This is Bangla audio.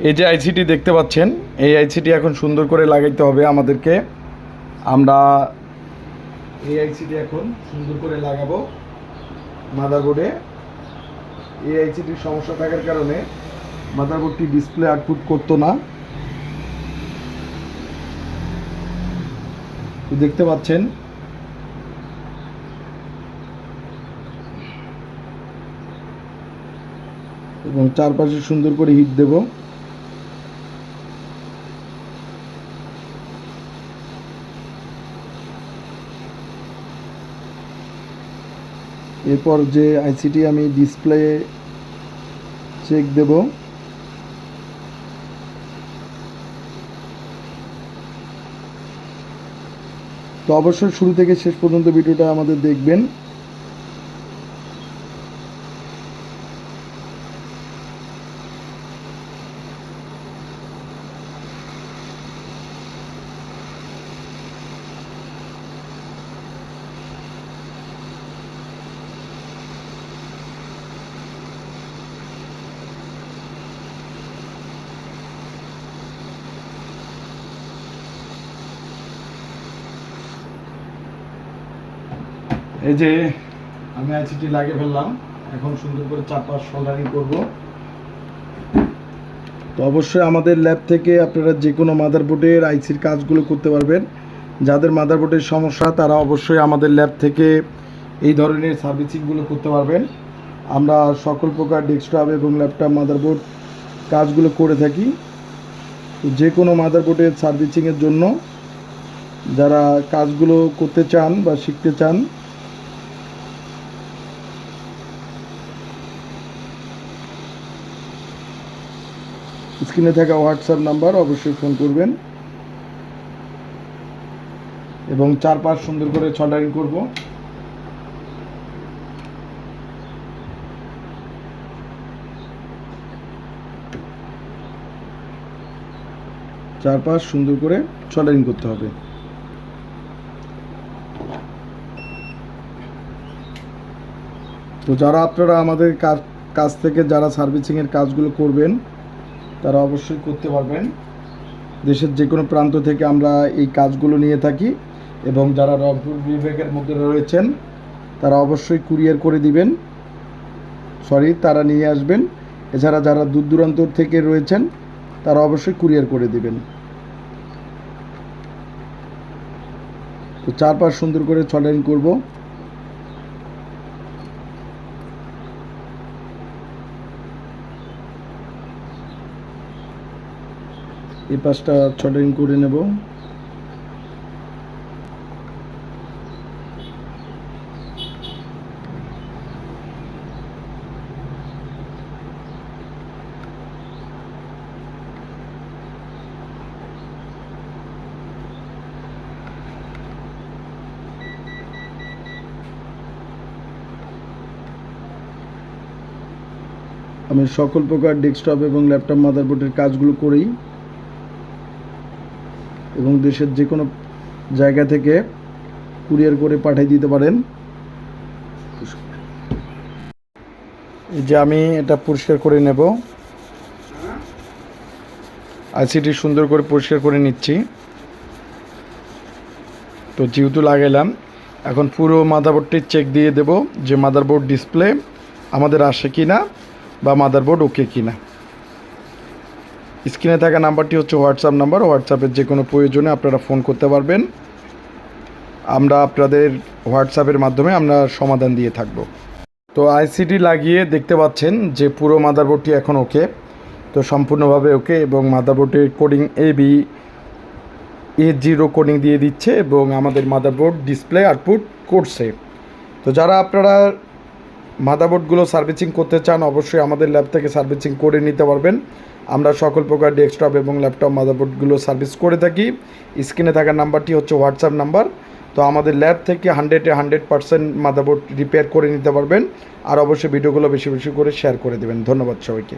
এই যে আইসিটি দেখতে পাচ্ছেন, এই আইসিটি এখন সুন্দর করে লাগাইতে হবে আমাদেরকে। আমরা এই আইসিটি এখন সুন্দর করে লাগাবো মাদারবোর্ডে। এই আইসিটির সমস্যা থাকার কারণে মাদারবোর্ডটি ডিসপ্লে আউটপুট করতো না। দেখতে পাচ্ছেন এবং চারপাশে সুন্দর করে হিট দেব। এরপর যে আইসিটি আমি ডিসপ্লে চেক দেব। তো অবশ্যই শুরু থেকে শেষ পর্যন্ত ভিডিওটা আমাদের দেখবেন। এই যে আমি আইসিটি লাগিয়ে ফেললাম, এখন সুন্দর করে চারপাশ সোল্ডারিং করব। তো অবশ্যই আমাদের ল্যাব থেকে আপনারা যে কোনো মাদারবোর্ডের আইসির কাজগুলো করতে পারবেন। যাদের মাদারবোর্ডের সমস্যা তারা অবশ্যই আমাদের ল্যাব থেকে এই ধরনের সার্ভিসিংগুলো করতে পারবেন। আমরা সকল প্রকার ডেস্কটপ এবং ল্যাপটপ মাদারবোর্ড কাজগুলো করে থাকি। তো যে কোনো মাদারবোর্ডের সার্ভিসিংয়ের জন্য যারা কাজগুলো করতে চান বা শিখতে চান, স্ক্রিনে থাকা হোয়াটসঅ্যাপ নাম্বার অবশ্যই ফোন করবেন এবং চারপাশ সুন্দর করে সোল্ডারিং করব। চারপাশ সুন্দর করে সোল্ডারিং করতে হবে। তো যারা আপনারা আমাদের কাছ থেকে যারা সার্ভিসিংয়ের কাজগুলো করবেন তারা অবশ্যই করতে পারবেন। দেশের যে কোনো প্রান্ত থেকে আমরা এই কাজগুলো নিয়ে থাকি এবং যারা রংপুর বিভাগের মধ্যে রয়েছেন তারা অবশ্যই কুরিয়ার করে দিবেন, তারা নিয়ে আসবেন। এছাড়া যারা দূর দূরান্ত থেকে রয়েছেন তারা অবশ্যই কুরিয়ার করে দিবেন। তো চারপাশ সুন্দর করে সোল্ডারিং করব। এই পাশটা সোল্ডারিং করে নেব। আমি সকল প্রকার ডেস্কটপ এবং ল্যাপটপ মাদারবোর্ডের কাজগুলো করি এবং দেশের যে কোনো জায়গা থেকে কুরিয়ার করে পাঠিয়ে দিতে পারেন। এই যে আমি এটা পরিষ্কার করে নেব, আইসিটি সুন্দর করে পরিষ্কার করে নিচ্ছি। তো যেহেতু লাগাইলাম, এখন পুরো মাদারবোর্ডটি চেক দিয়ে দেব যে মাদারবোর্ড ডিসপ্লে আমাদের আসে কি না বা মাদারবোর্ড ওকে কি না। স্ক্রিনে থাকা নাম্বারটি হচ্ছে হোয়াটসঅ্যাপ নাম্বার। হোয়াটসঅ্যাপের যে কোনো প্রয়োজনে আপনারা ফোন করতে পারবেন। আমরা আপনাদের হোয়াটসঅ্যাপের মাধ্যমে আমরা সমাধান দিয়ে থাকব। তো আইসিটি লাগিয়ে দেখতে পাচ্ছেন যে পুরো মাদারবোর্ডটি এখন ওকে, তো সম্পূর্ণভাবে ওকে এবং মাদারবোর্ডের কোডিং A0 কোডিং দিয়ে দিচ্ছে এবং আমাদের মাদারবোর্ড ডিসপ্লে আউটপুট করছে। তো যারা আপনারা মাদারবোর্ডগুলো সার্ভিসিং করতে চান অবশ্যই আমাদের ল্যাব থেকে সার্ভিসিং করে নিতে পারবেন। আমরা সকল প্রকার ডেস্কটপ এবং ল্যাপটপ মাদারবোর্ডগুলো সার্ভিস করে থাকি। স্ক্রিনে থাকা নাম্বারটি হচ্ছে হোয়াটসঅ্যাপ নাম্বার। তো আমাদের ল্যাব থেকে 100% মাদারবোর্ড রিপেয়ার করে নিতে পারবেন। আর অবশ্যই ভিডিওগুলো বেশি বেশি করে শেয়ার করে দেবেন। ধন্যবাদ সবাইকে।